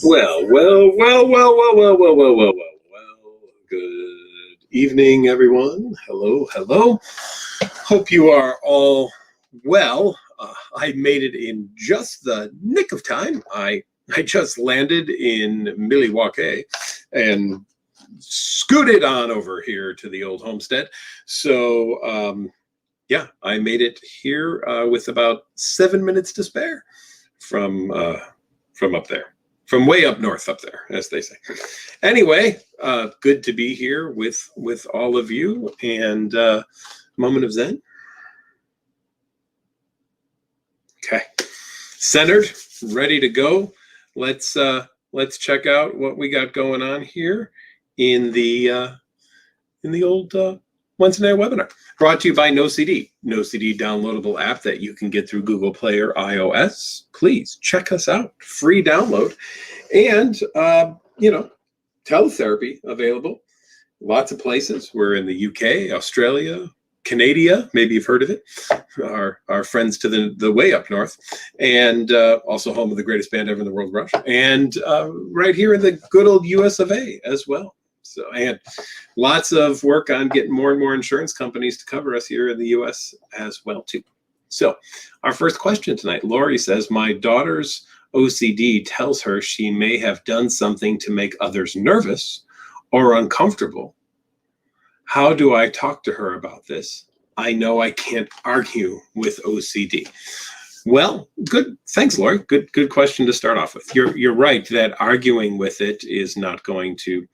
Well, good evening, everyone. Hello. Hope you are all well. I made it in just the nick of time. I just landed in Milwaukee and scooted on over here to the old homestead. So, yeah, I made it here with about 7 minutes to spare from up there. From way up north up there, as they say. Anyway, good to be here with all of you. And moment of Zen. Okay, centered, ready to go. Let's check out what we got going on here in the old Wednesday night webinar. Brought to you by NoCD, NoCD downloadable app that you can get through Google Play or iOS. Please check us out, free download. And, teletherapy available. Lots of places. We're in the UK, Australia, Canada, maybe you've heard of it. Our friends to the way up north. And also home of the greatest band ever in the world, Rush. And right here in the good old US of A as well. So, and lots of work on getting more and more insurance companies to cover us here in the US as well, too. So our first question tonight, Lori says, my daughter's OCD tells her she may have done something to make others nervous or uncomfortable. How do I talk to her about this? I know I can't argue with OCD. Well, good. Thanks, Lori. Good question to start off with. You're right that arguing with it is not going to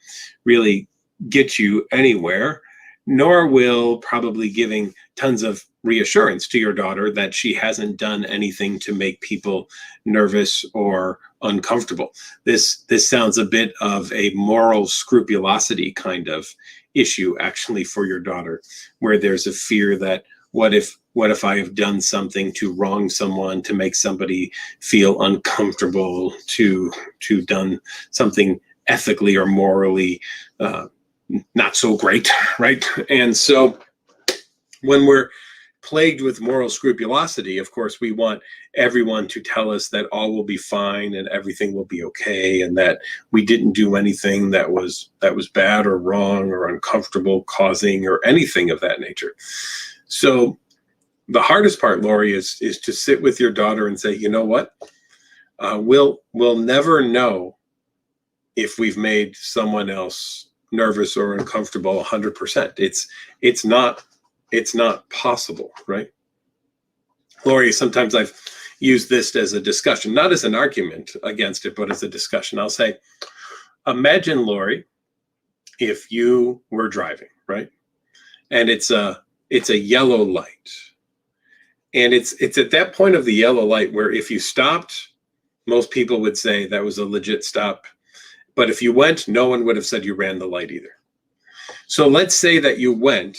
really get you anywhere, nor will probably giving tons of reassurance to your daughter that she hasn't done anything to make people nervous or uncomfortable. This sounds a bit of a moral scrupulosity kind of issue actually for your daughter, where there's a fear that what if I have done something to wrong someone, to make somebody feel uncomfortable, to done something ethically or morally not so great, right? And so when we're plagued with moral scrupulosity, of course, we want everyone to tell us that all will be fine and everything will be okay, and that we didn't do anything that was bad or wrong or uncomfortable, causing or anything of that nature. So the hardest part, Lori, is to sit with your daughter and say, you know what? We'll never know if we've made someone else nervous or uncomfortable 100%. It's not possible, right? Lori, sometimes I've used this as a discussion, not as an argument against it, but as a discussion. I'll say, imagine, Lori, if you were driving, right? And it's a yellow light. And it's at that point of the yellow light where if you stopped, most people would say that was a legit stop. But if you went, no one would have said you ran the light either. So let's say that you went,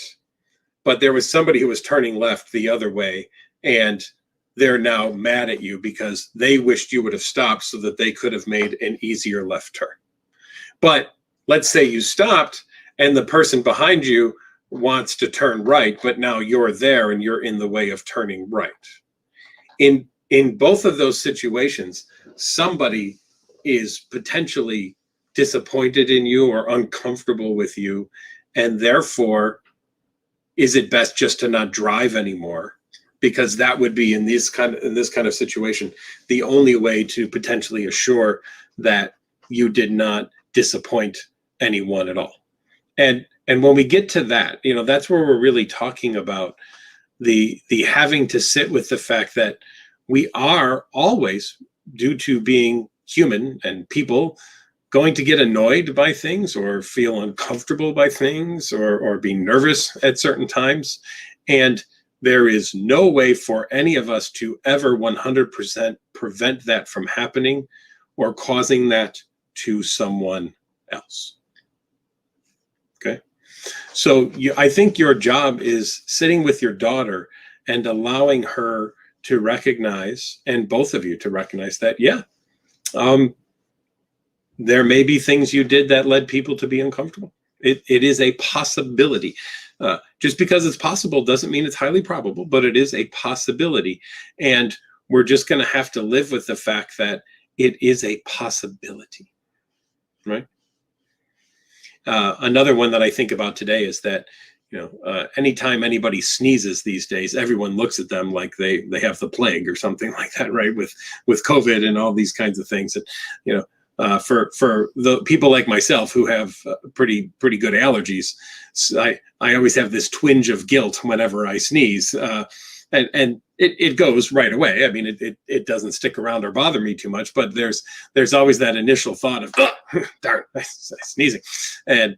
but there was somebody who was turning left the other way, and they're now mad at you because they wished you would have stopped so that they could have made an easier left turn. But let's say you stopped and the person behind you wants to turn right, but now you're there and you're in the way of turning right. In both of those situations, somebody is potentially disappointed in you or uncomfortable with you, and therefore is it best just to not drive anymore? Because that would be in this kind of situation, the only way to potentially assure that you did not disappoint anyone at all. And when we get to that, that's where we're really talking about the having to sit with the fact that we are always, due to being human and people, going to get annoyed by things or feel uncomfortable by things or be nervous at certain times. And there is no way for any of us to ever 100% prevent that from happening or causing that to someone else. Okay. So I think your job is sitting with your daughter and allowing her to recognize, and both of you to recognize that, there may be things you did that led people to be uncomfortable. It is a possibility. Just because it's possible doesn't mean it's highly probable, but it is a possibility. And we're just going to have to live with the fact that it is a possibility, right? Another one that I think about today is that, anytime anybody sneezes these days, everyone looks at them like they have the plague or something like that, right? With COVID and all these kinds of things. And, for the people like myself who have pretty good allergies, I always have this twinge of guilt whenever I sneeze, and it goes right away. I mean, it doesn't stick around or bother me too much, but there's always that initial thought of, oh, darn, I'm sneezing, and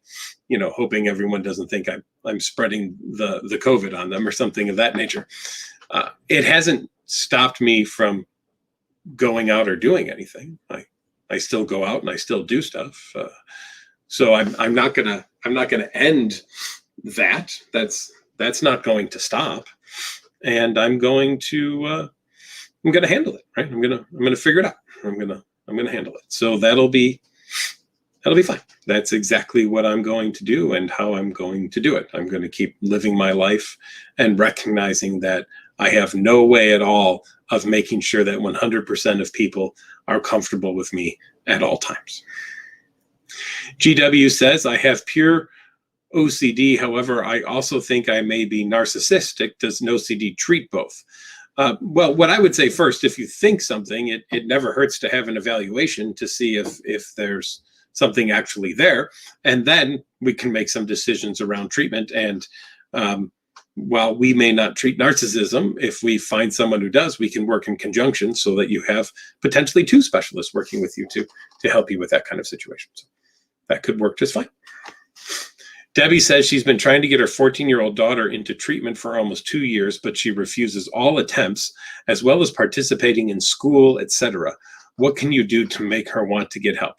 hoping everyone doesn't think I'm spreading the COVID on them or something of that nature. It hasn't stopped me from going out or doing anything. I still go out and I still do stuff. So I'm not gonna end that. That's not going to stop. And I'm going to handle it, right? I'm gonna figure it out. I'm gonna handle it. So that'll be fine. That's exactly what I'm going to do and how I'm going to do it. I'm going to keep living my life and recognizing that I have no way at all of making sure that 100% of people are comfortable with me at all times. GW says, I have pure OCD. However, I also think I may be narcissistic. Does an OCD treat both? Well, what I would say first, if you think something, it never hurts to have an evaluation to see if there's something actually there. And then we can make some decisions around treatment. And while we may not treat narcissism, if we find someone who does, we can work in conjunction so that you have potentially two specialists working with you to help you with that kind of situation. So that could work just fine. Debbie says she's been trying to get her 14-year-old daughter into treatment for almost 2 years, but she refuses all attempts, as well as participating in school, etc. What can you do to make her want to get help?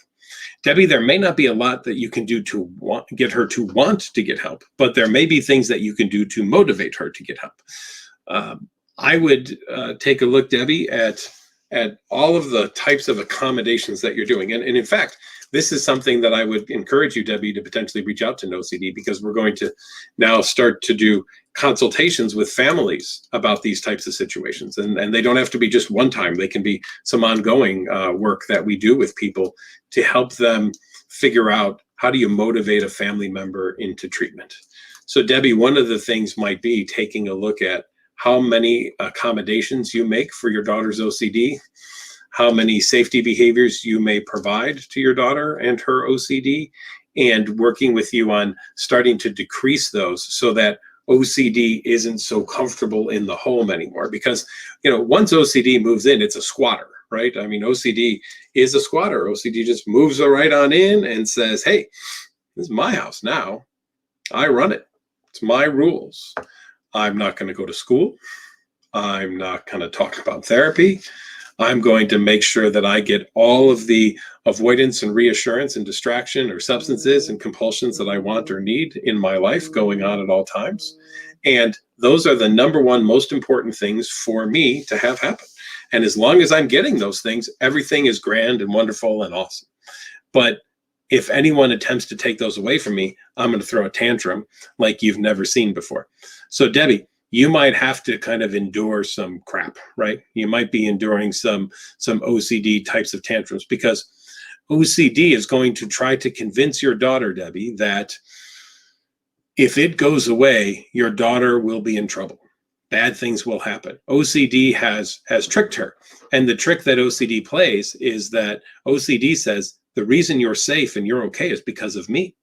Debbie, there may not be a lot that you can do to get her to want to get help, but there may be things that you can do to motivate her to get help. I would take a look, Debbie, at all of the types of accommodations that you're doing. And in fact, this is something that I would encourage you, Debbie, to potentially reach out to OCD, because we're going to now start to do consultations with families about these types of situations. And they don't have to be just one time. They can be some ongoing work that we do with people to help them figure out, how do you motivate a family member into treatment? So Debbie, one of the things might be taking a look at how many accommodations you make for your daughter's OCD, how many safety behaviors you may provide to your daughter and her OCD, and working with you on starting to decrease those so that OCD isn't so comfortable in the home anymore. Because, once OCD moves in, it's a squatter, right? I mean, OCD is a squatter. OCD just moves right on in and says, hey, this is my house now. I run it. It's my rules. I'm not going to go to school. I'm not going to talk about therapy. I'm going to make sure that I get all of the avoidance and reassurance and distraction or substances and compulsions that I want or need in my life going on at all times. And those are the number one most important things for me to have happen. And as long as I'm getting those things, everything is grand and wonderful and awesome. But if anyone attempts to take those away from me, I'm going to throw a tantrum like you've never seen before. So Debbie, you might have to kind of endure some crap, right? You might be enduring some OCD types of tantrums, because OCD is going to try to convince your daughter, Debbie, that If it goes away, your daughter will be in trouble. Bad things will happen. OCD has tricked her. And the trick that OCD plays is that OCD says, the reason you're safe and you're okay is because of me.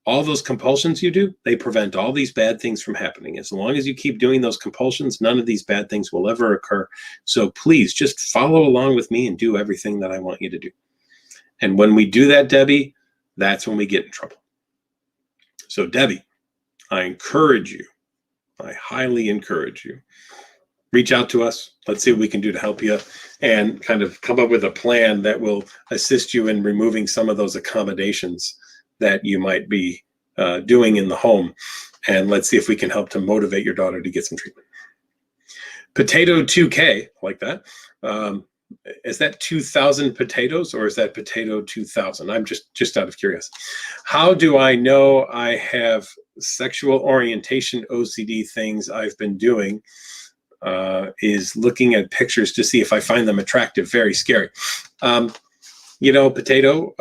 All those compulsions you do, they prevent all these bad things from happening. As long as you keep doing those compulsions, none of these bad things will ever occur. So please just follow along with me and do everything that I want you to do. And when we do that, Debbie, that's when we get in trouble. So Debbie, I encourage you, I highly encourage you, reach out to us. Let's see what we can do to help you and kind of come up with a plan that will assist you in removing some of those accommodations that you might be doing in the home. And let's see if we can help to motivate your daughter to get some treatment. Potato 2K, like that. Is that 2,000 potatoes or is that potato 2,000? I'm just out of curiosity. How do I know I have sexual orientation OCD? Things I've been doing is looking at pictures to see if I find them attractive. Very scary. Potato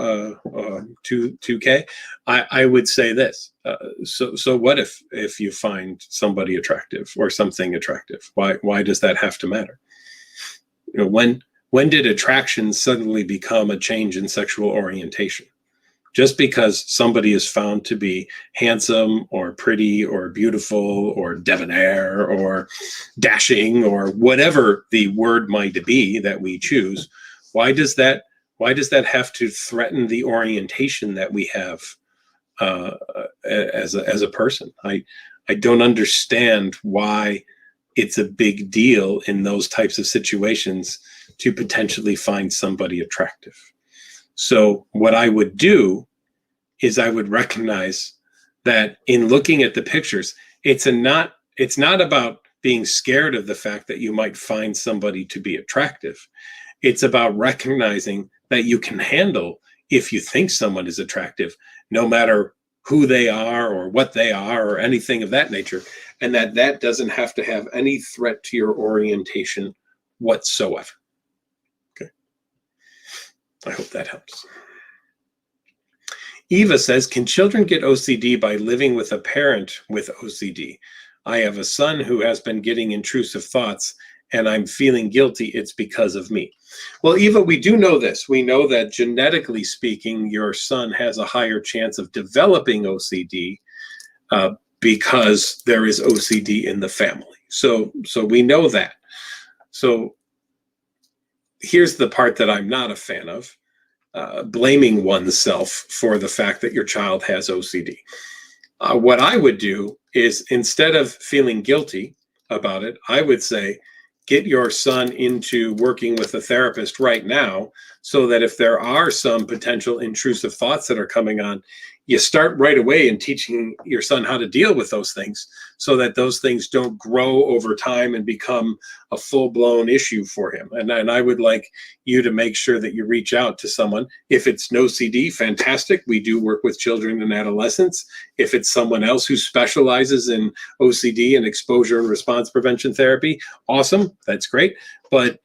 2K, I would say this. So what if you find somebody attractive or something attractive? Why does that have to matter? When did attraction suddenly become a change in sexual orientation? Just because somebody is found to be handsome or pretty or beautiful or debonair or dashing or whatever the word might be that we choose, why does that have to threaten the orientation that we have as a person? I don't understand why it's a big deal in those types of situations to potentially find somebody attractive. So what I would do is I would recognize that in looking at the pictures, it's not about being scared of the fact that you might find somebody to be attractive. It's about recognizing that you can handle if you think someone is attractive, no matter who they are or what they are or anything of that nature, and that doesn't have to have any threat to your orientation whatsoever. Okay. I hope that helps. Eva says, can children get OCD by living with a parent with OCD? I have a son who has been getting intrusive thoughts and I'm feeling guilty. It's because of me. Well, Eva, we do know this. We know that genetically speaking, your son has a higher chance of developing OCD because there is OCD in the family. So we know that. So here's the part that I'm not a fan of, blaming oneself for the fact that your child has OCD. What I would do is, instead of feeling guilty about it, I would say, get your son into working with a therapist right now so that if there are some potential intrusive thoughts that are coming on, you start right away in teaching your son how to deal with those things so that those things don't grow over time and become a full-blown issue for him. And I would like you to make sure that you reach out to someone. If it's no CD, fantastic. We do work with children and adolescents. If it's someone else who specializes in OCD and exposure and response prevention therapy, awesome. That's great. But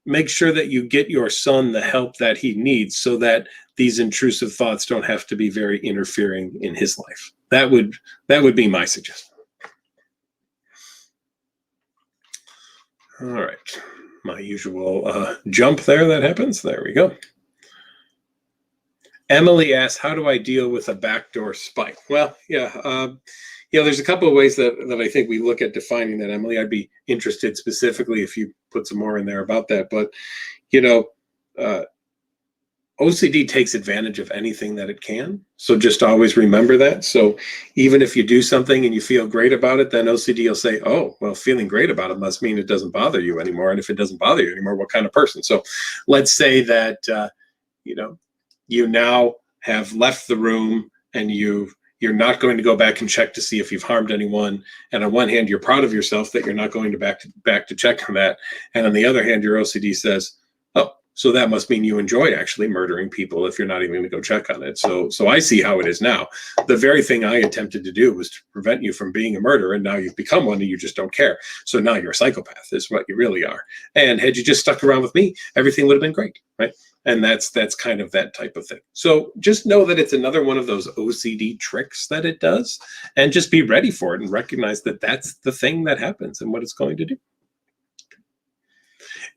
make sure that you get your son the help that he needs so that these intrusive thoughts don't have to be very interfering in his life. That would be my suggestion. All right, my usual jump there that happens. There we go. Emily asks, how do I deal with a backdoor spike? Well, yeah, there's a couple of ways that I think we look at defining that, Emily. I'd be interested specifically if you put some more in there about that. But, OCD takes advantage of anything that it can. So just always remember that. So even if you do something and you feel great about it, then OCD will say, oh, well, feeling great about it must mean it doesn't bother you anymore. And if it doesn't bother you anymore, what kind of person? So let's say that, you now have left the room and you're not going to go back and check to see if you've harmed anyone. And on one hand, you're proud of yourself that you're not going to back to check on that. And on the other hand, your OCD says, oh, so that must mean you enjoy actually murdering people if you're not even going to go check on it. So I see how it is now. The very thing I attempted to do was to prevent you from being a murderer, and now you've become one and you just don't care. So now you're a psychopath is what you really are. And had you just stuck around with me, everything would have been great, right? And that's kind of that type of thing. So just know that it's another one of those OCD tricks that it does, and just be ready for it and recognize that that's the thing that happens and what it's going to do.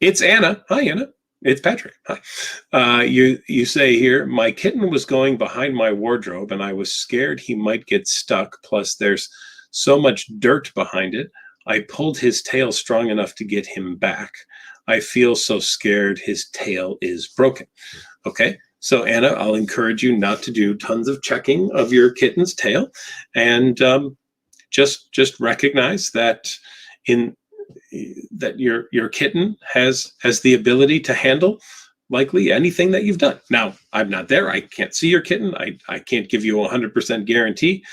It's Anna. Hi, Anna. It's Patrick. Hi. You say here, my kitten was going behind my wardrobe and I was scared he might get stuck. Plus there's so much dirt behind it. I pulled his tail strong enough to get him back. I feel so scared his tail is broken. Okay. So Anna, I'll encourage you not to do tons of checking of your kitten's tail, and just recognize that your kitten has the ability to handle likely anything that you've done. Now, I'm not there. I can't see your kitten. I can't give you a 100% guarantee,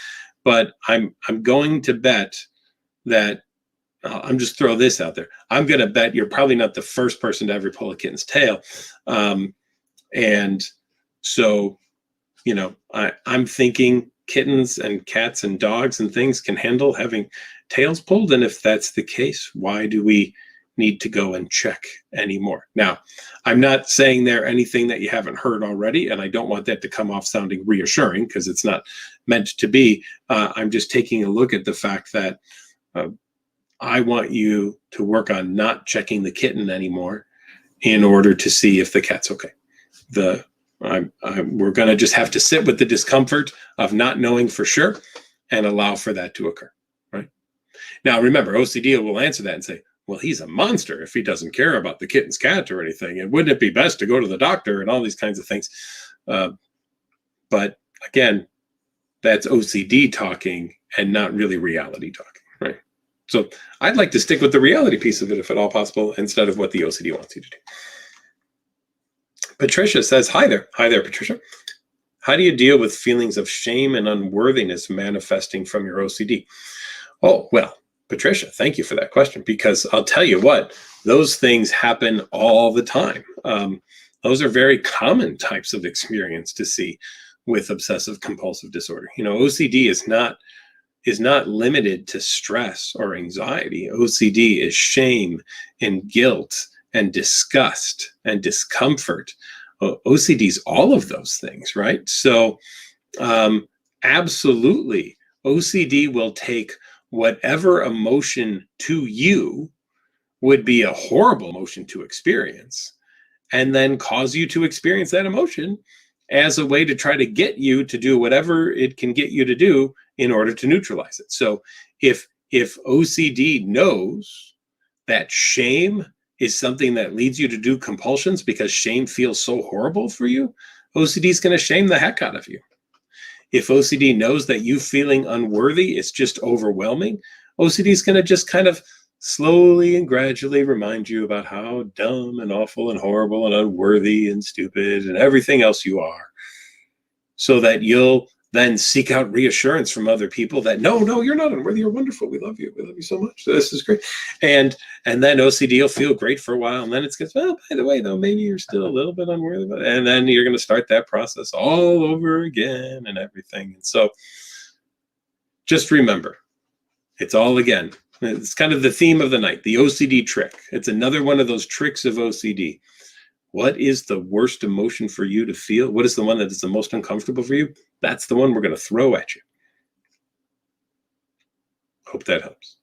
but I'm going to bet that I'm just throw this out there. I'm going to bet you're probably not the first person to ever pull a kitten's tail. And so, I'm thinking kittens and cats and dogs and things can handle having tails pulled. And if that's the case, why do we need to go and check anymore? Now, I'm not saying there anything that you haven't heard already, and I don't want that to come off sounding reassuring because it's not meant to be. I'm just taking a look at the fact that I want you to work on not checking the kitten anymore in order to see if the cat's okay. We're going to just have to sit with the discomfort of not knowing for sure and allow for that to occur, right? Now, remember, OCD will answer that and say, well, he's a monster if he doesn't care about the kitten's cat or anything. And wouldn't it be best to go to the doctor and all these kinds of things? But again, that's OCD talking and not really reality talking, right? So I'd like to stick with the reality piece of it, if at all possible, instead of what the OCD wants you to do. Patricia says, hi there. Hi there, Patricia. How do you deal with feelings of shame and unworthiness manifesting from your OCD? Oh, well, Patricia, thank you for that question, because I'll tell you what, those things happen all the time. Those are very common types of experience to see with obsessive compulsive disorder. OCD is not limited to stress or anxiety. OCD is shame and guilt and disgust and discomfort. OCD is all of those things, right? So absolutely, OCD will take whatever emotion to you would be a horrible emotion to experience, and then cause you to experience that emotion as a way to try to get you to do whatever it can get you to do in order to neutralize it. So if OCD knows that shame is something that leads you to do compulsions because shame feels so horrible for you, OCD is going to shame the heck out of you. If OCD knows that you feeling unworthy is just overwhelming, OCD is going to just kind of slowly and gradually remind you about how dumb and awful and horrible and unworthy and stupid and everything else you are, so that you'll then seek out reassurance from other people that no, you're not unworthy, you're wonderful, we love you so much, this is great. And then OCD will feel great for a while, and then it's gets, well, by the way though, maybe you're still a little bit unworthy, and then you're going to start that process all over again and everything. And so just remember, it's all, again, it's kind of the theme of the night, the OCD trick. It's another one of those tricks of OCD. What is the worst emotion for you to feel? What is the one that is the most uncomfortable for you? That's the one we're going to throw at you. Hope that helps.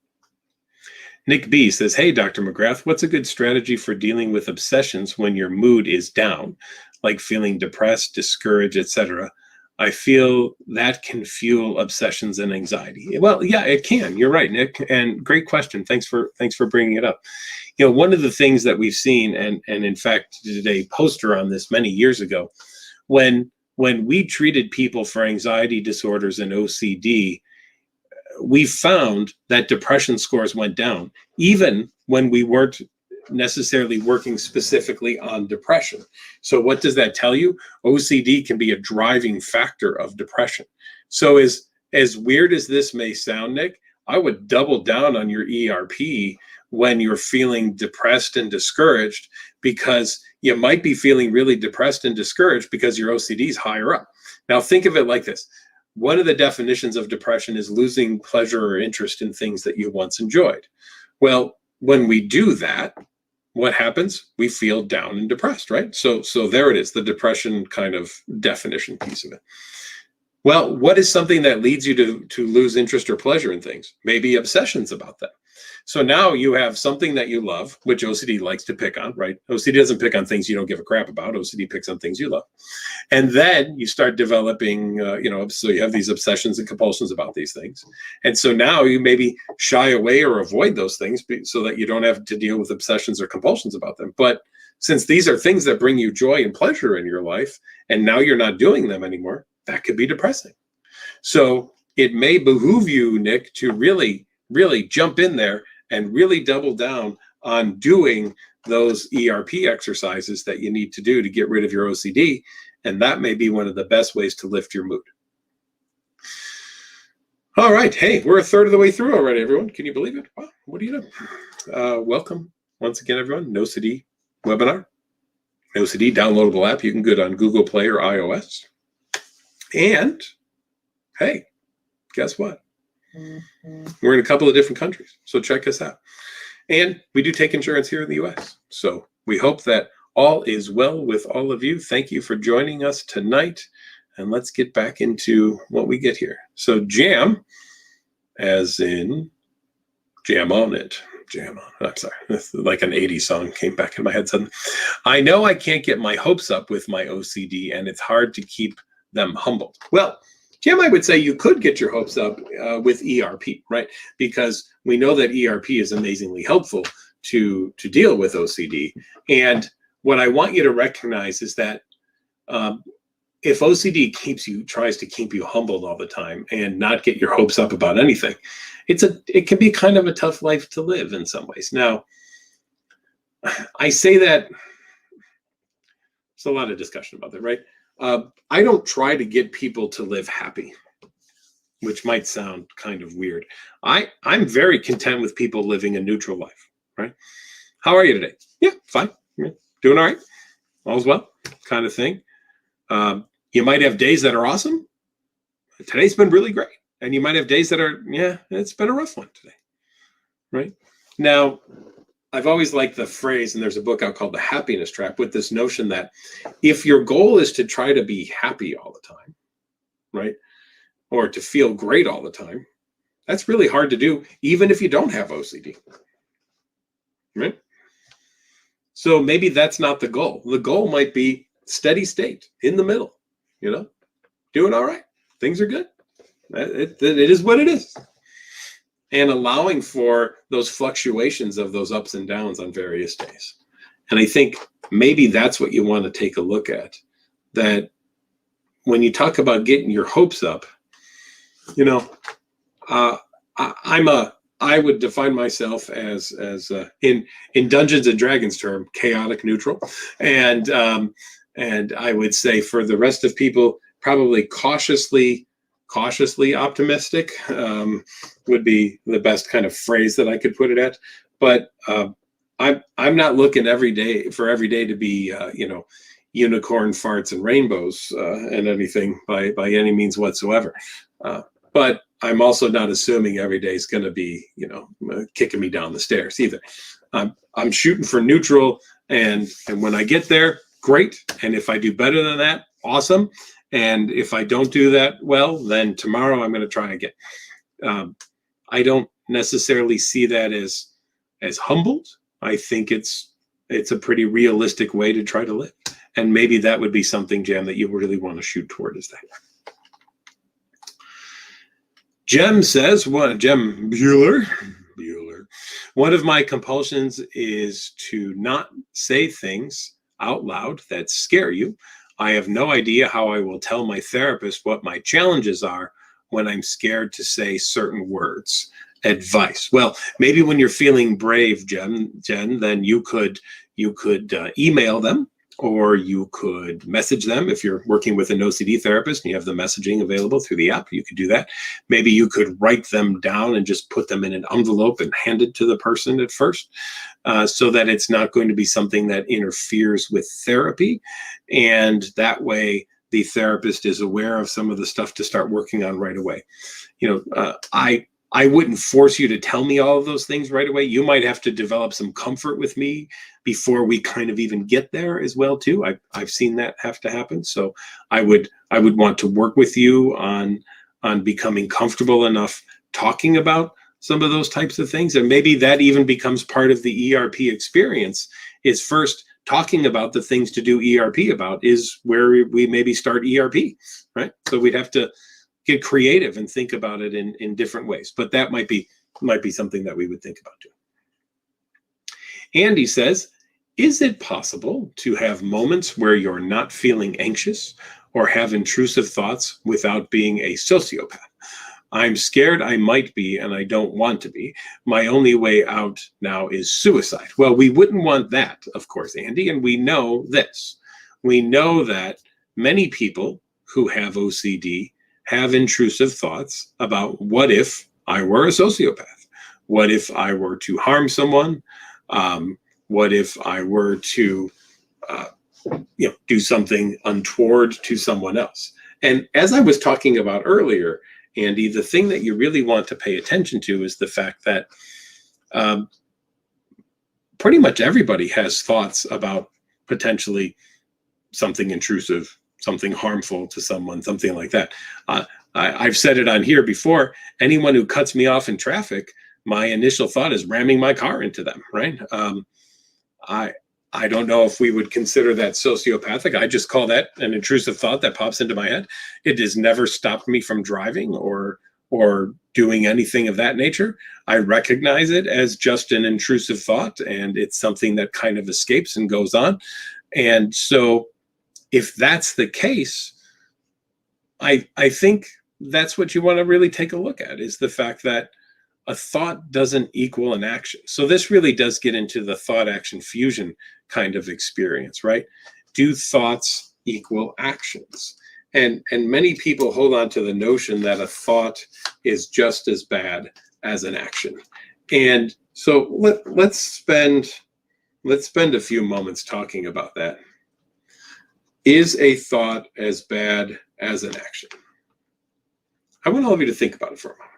Nick B says, hey, Dr. McGrath, what's a good strategy for dealing with obsessions when your mood is down, like feeling depressed, discouraged, etc.? I feel that can fuel obsessions and anxiety. Well, yeah, it can. You're right, Nick. And great question. Thanks for bringing it up. One of the things that we've seen, and in fact, did a poster on this many years ago, when we treated people for anxiety disorders and OCD, we found that depression scores went down, even when we weren't necessarily working specifically on depression. So what does that tell you? OCD can be a driving factor of depression. So as weird as this may sound, Nick, I would double down on your ERP when you're feeling depressed and discouraged, because you might be feeling really depressed and discouraged because your OCD is higher up. Now think of it like this. One of the definitions of depression is losing pleasure or interest in things that you once enjoyed. Well, when we do that, what happens? We feel down and depressed, right? So there it is, the depression kind of definition piece of it. Well, what is something that leads you to lose interest or pleasure in things? Maybe obsessions about them. So now you have something that you love, which OCD likes to pick on, right? OCD doesn't pick on things you don't give a crap about. OCD picks on things you love. And then you start developing, so you have these obsessions and compulsions about these things. And so now you maybe shy away or avoid those things so that you don't have to deal with obsessions or compulsions about them. But since these are things that bring you joy and pleasure in your life, and now you're not doing them anymore, that could be depressing. So it may behoove you, Nick, to really, really jump in there and really double down on doing those ERP exercises that you need to do to get rid of your OCD. And that may be one of the best ways to lift your mood. All right. Hey, we're a third of the way through already, everyone. Can you believe it? Wow, what do you know? Welcome once again, everyone. NoCD webinar. NoCD downloadable app. You can get on Google Play or iOS. And hey, guess what? We're in a couple of different countries, so check us out. And we do take insurance here in the US. So we hope that all is well with all of you. Thank you for joining us tonight. And let's get back into what we get here. So jam, as in jam on it. Jam on. I'm sorry. Like an 80s song came back in my head suddenly. I know I can't get my hopes up with my OCD, and it's hard to keep them humbled. Well, Jim, I would say you could get your hopes up with ERP, right? Because we know that ERP is amazingly helpful to deal with OCD. And what I want you to recognize is that if OCD tries to keep you humbled all the time and not get your hopes up about anything, it can be kind of a tough life to live in some ways. Now, I say that there's a lot of discussion about that, right? I don't try to get people to live happy, which might sound kind of weird. I'm very content with people living a neutral life, right? How are you today? Yeah, fine. Yeah, doing all right. All's well, kind of thing. You might have days that are awesome. Today's been really great. And you might have days that are, yeah, it's been a rough one today, right? Now, I've always liked the phrase, and there's a book out called The Happiness Trap, with this notion that if your goal is to try to be happy all the time, right, or to feel great all the time, that's really hard to do, even if you don't have OCD, right? So maybe that's not the goal. The goal might be steady state, in the middle, doing all right. Things are good. It is what it is. And allowing for those fluctuations of those ups and downs on various days. And I think maybe that's what you want to take a look at. That when you talk about getting your hopes up, I would define myself as in Dungeons and Dragons term, chaotic neutral. And I would say for the rest of people, probably cautiously optimistic would be the best kind of phrase that I could put it at. But I'm not looking every day to be unicorn farts and rainbows and anything by any means whatsoever. But I'm also not assuming every day is going to be kicking me down the stairs either. I'm shooting for neutral, and when I get there, great. And if I do better than that, awesome. And if I don't do that well, then tomorrow I'm going to try again. I don't necessarily see that as humbled. I think it's a pretty realistic way to try to live. And maybe that would be something, Jem, that you really want to shoot toward, is that. Jem says, Jem Bueller, one of my compulsions is to not say things out loud that scare you. I have no idea how I will tell my therapist what my challenges are when I'm scared to say certain words. Advice. Well, maybe when you're feeling brave, Jen, then you could email them, or you could message them. If you're working with an OCD therapist and you have the messaging available through the app, you could do that. Maybe you could write them down and just put them in an envelope and hand it to the person at first, so that it's not going to be something that interferes with therapy. And that way the therapist is aware of some of the stuff to start working on right away. I wouldn't force you to tell me all of those things right away. You might have to develop some comfort with me before we kind of even get there as well too. I've seen that have to happen. So I would want to work with you on becoming comfortable enough talking about some of those types of things. And maybe that even becomes part of the ERP experience, is first talking about the things to do ERP about is where we maybe start ERP, right? So we'd have to get creative and think about it in different ways. But that might be something that we would think about too. Andy says, is it possible to have moments where you're not feeling anxious or have intrusive thoughts without being a sociopath? I'm scared I might be, and I don't want to be. My only way out now is suicide. Well, we wouldn't want that, of course, Andy, and we know this. We know that many people who have OCD have intrusive thoughts about, what if I were a sociopath? What if I were to harm someone? What if I were to do something untoward to someone else? And as I was talking about earlier, Andy, the thing that you really want to pay attention to is the fact that pretty much everybody has thoughts about potentially something intrusive, something harmful to someone, something like that. I've said it on here before. Anyone who cuts me off in traffic, my initial thought is ramming my car into them, right? I don't know if we would consider that sociopathic. I just call that an intrusive thought that pops into my head. It has never stopped me from driving or doing anything of that nature. I recognize it as just an intrusive thought, and it's something that kind of escapes and goes on. And so if that's the case, I think that's what you want to really take a look at, is the fact that a thought doesn't equal an action. So this really does get into the thought action fusion kind of experience, right? Do thoughts equal actions? And many people hold on to the notion that a thought is just as bad as an action. And so let's spend a few moments talking about that. Is a thought as bad as an action? I want all of you to think about it for a moment.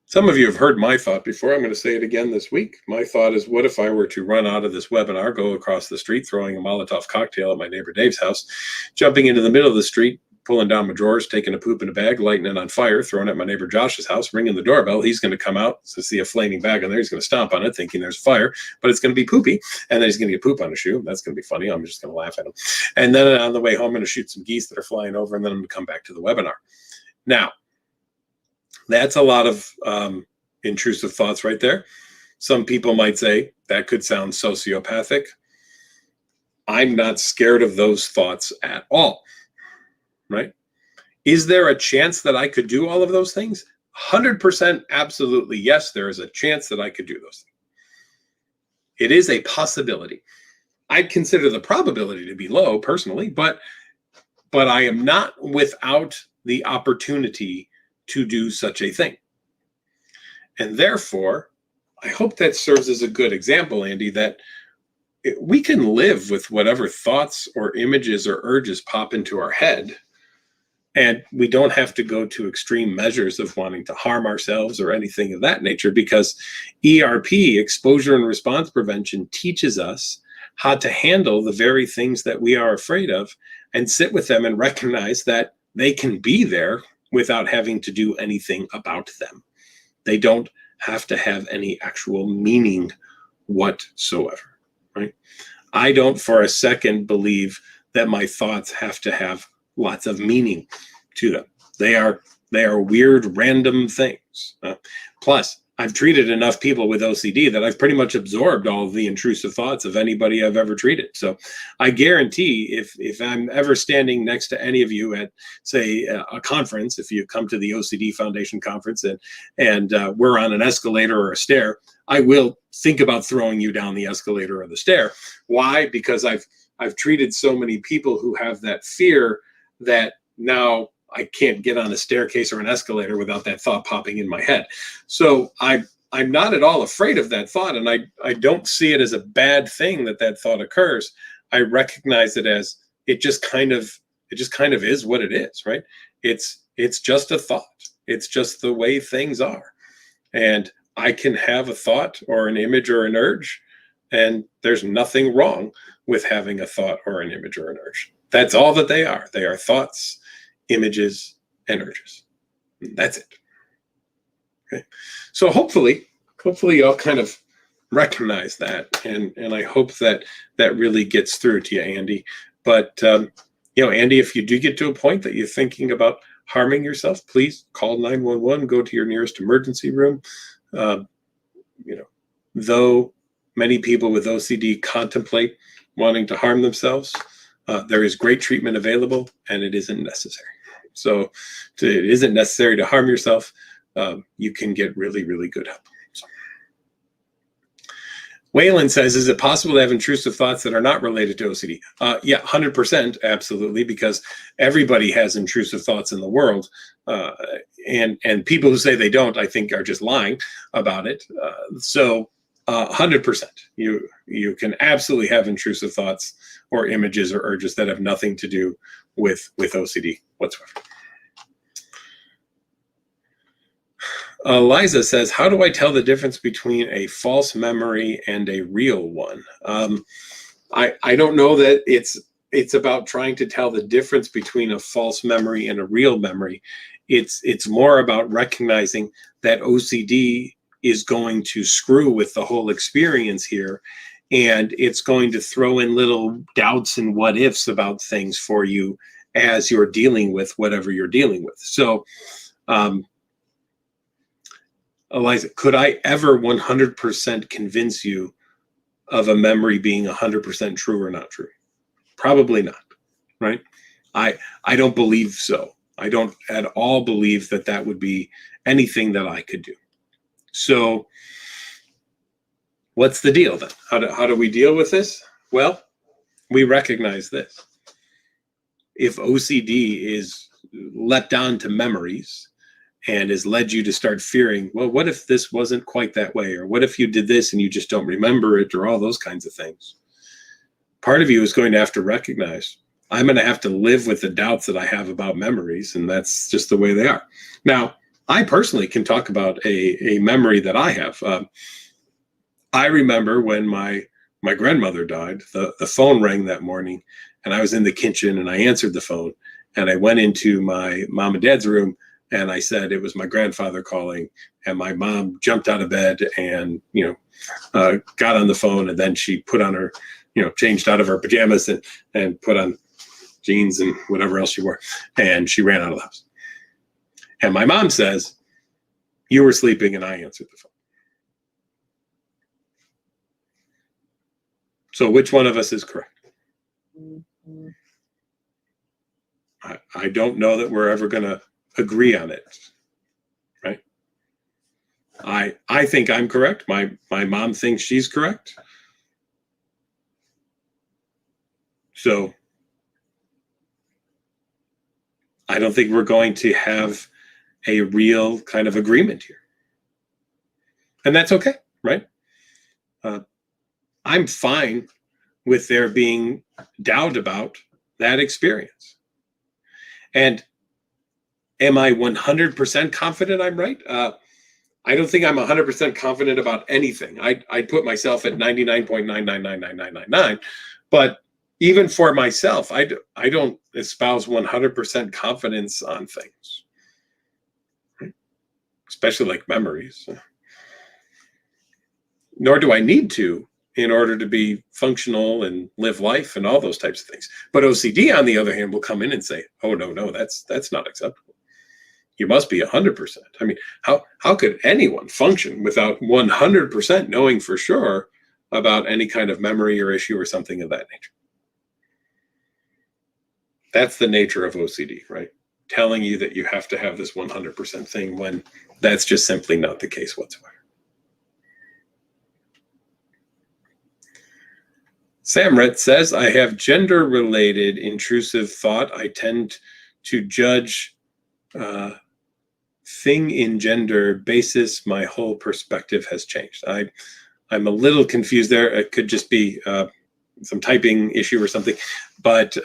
Some of you have heard my thought before. I'm going to say it again this week. My thought is, what if I were to run out of this webinar, go across the street, throwing a Molotov cocktail at my neighbor Dave's house, jumping into the middle of the street, pulling down my drawers, taking a poop in a bag, lighting it on fire, throwing it at my neighbor Josh's house, ringing the doorbell. He's going to come out to see a flaming bag on there. He's going to stomp on it, thinking there's fire, but it's going to be poopy. And then he's going to get poop on his shoe. That's going to be funny. I'm just going to laugh at him. And then on the way home, I'm going to shoot some geese that are flying over, and then I'm going to come back to the webinar. Now, that's a lot of intrusive thoughts right there. Some people might say that could sound sociopathic. I'm not scared of those thoughts at all, right? Is there a chance that I could do all of those things? 100% absolutely yes, there is a chance that I could do those things. It is a possibility. I'd consider the probability to be low personally, but I am not without the opportunity to do such a thing. And therefore, I hope that serves as a good example, Andy, that we can live with whatever thoughts or images or urges pop into our head. And we don't have to go to extreme measures of wanting to harm ourselves or anything of that nature, because ERP, exposure and response prevention, teaches us how to handle the very things that we are afraid of and sit with them and recognize that they can be there without having to do anything about them. They don't have to have any actual meaning whatsoever, right? I don't for a second believe that my thoughts have to have lots of meaning to them. They are weird, random things. Plus, I've treated enough people with OCD that I've pretty much absorbed all of the intrusive thoughts of anybody I've ever treated. So I guarantee if I'm ever standing next to any of you at, say, a conference, if you come to the OCD Foundation conference and we're on an escalator or a stair, I will think about throwing you down the escalator or the stair. Why? Because I've treated so many people who have that fear that now I can't get on a staircase or an escalator without that thought popping in my head. So I'm not at all afraid of that thought, and I don't see it as a bad thing that thought occurs. I recognize it as it just kind of is what it is, right? It's just a thought. It's just the way things are. And I can have a thought or an image or an urge, and there's nothing wrong with having a thought or an image or an urge. That's all that they are. They are thoughts, images, and urges. That's it. Okay. So hopefully y'all kind of recognize that, and I hope that really gets through to you, Andy. But Andy, if you do get to a point that you're thinking about harming yourself, please call 911. Go to your nearest emergency room. Though many people with OCD contemplate wanting to harm themselves, there is great treatment available, and it isn't necessary. So it isn't necessary to harm yourself. You can get really, really good help. So. Waylon says, is it possible to have intrusive thoughts that are not related to OCD? Yeah, 100%, absolutely, because everybody has intrusive thoughts in the world. And people who say they don't, I think, are just lying about it. 100%. You can absolutely have intrusive thoughts or images or urges that have nothing to do with OCD whatsoever. Liza says, how do I tell the difference between a false memory and a real one? I don't know that it's about trying to tell the difference between a false memory and a real memory. It's more about recognizing that OCD is going to screw with the whole experience here, and it's going to throw in little doubts and what ifs about things for you as you're dealing with whatever you're dealing with. So, Eliza, could I ever 100% convince you of a memory being 100% true or not true? Probably not, right? I don't believe so. I don't at all believe that would be anything that I could do. So what's the deal then? How do we deal with this? Well, we recognize this. If OCD is leapt onto memories and has led you to start fearing, well, what if this wasn't quite that way? Or what if you did this and you just don't remember it, or all those kinds of things? Part of you is going to have to recognize, I'm going to have to live with the doubts that I have about memories, and that's just the way they are. Now, I personally can talk about a memory that I have. I remember when my grandmother died, the phone rang that morning, and I was in the kitchen, and I answered the phone, and I went into my mom and dad's room, and I said it was my grandfather calling, and my mom jumped out of bed and, got on the phone, and then she put on her, changed out of her pajamas and put on jeans and whatever else she wore, and she ran out of the house. And my mom says, you were sleeping and I answered the phone. So which one of us is correct? I don't know that we're ever going to agree on it, right? I think I'm correct. My mom thinks she's correct. So I don't think we're going to have a real kind of agreement here. And that's okay, right? I'm fine with there being doubt about that experience. And am I 100% confident I'm right? I don't think I'm 100% confident about anything. I'd put myself at 99.9999999. But even for myself, I don't espouse 100% confidence on things, especially like memories. Nor do I need to in order to be functional and live life and all those types of things. But OCD, on the other hand, will come in and say, oh, no, that's not acceptable. You must be 100%. I mean, how could anyone function without 100% knowing for sure about any kind of memory or issue or something of that nature? That's the nature of OCD, right? Telling you that you have to have this 100% thing when that's just simply not the case whatsoever. Samrit says, I have gender-related intrusive thought. I tend to judge thing in gender basis. My whole perspective has changed. I'm a little confused there. It could just be some typing issue or something. But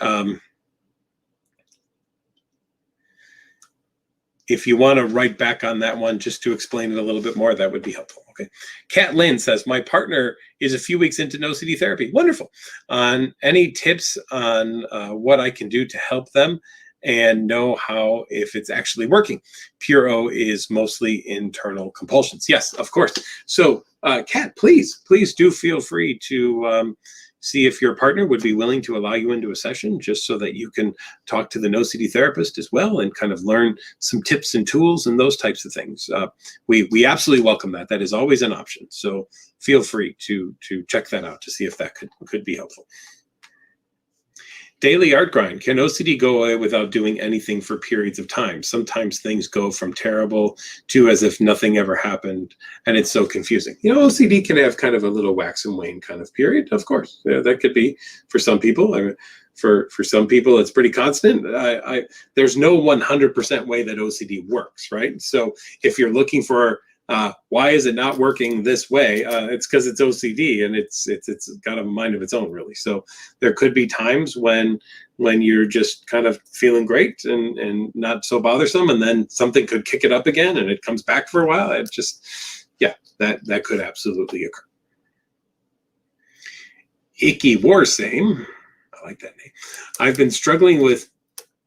if you want to write back on that one just to explain it a little bit more, that would be helpful. Okay. Kat Lynn says, my partner is a few weeks into OCD therapy. Wonderful. Any tips on what I can do to help them and know how if it's actually working? Pure O is mostly internal compulsions. Yes, of course. So Kat, please do feel free to see if your partner would be willing to allow you into a session, just so that you can talk to the OCD therapist as well and kind of learn some tips and tools and those types of things. We absolutely welcome that. That is always an option. So feel free to check that out to see if that could be helpful. Daily art grind. Can OCD go away without doing anything for periods of time? Sometimes things go from terrible to as if nothing ever happened, and it's so confusing. You know, OCD can have kind of a little wax and wane kind of period, of course. Yeah, that could be for some people. I mean, for some people, it's pretty constant. There's no 100% way that OCD works, right? So if you're looking for why is it not working this way? It's because it's OCD, and it's got a mind of its own, really. So there could be times when you're just kind of feeling great and not so bothersome, and then something could kick it up again, and it comes back for a while. It just, yeah, that could absolutely occur. Icky Warsame, I like that name. I've been struggling with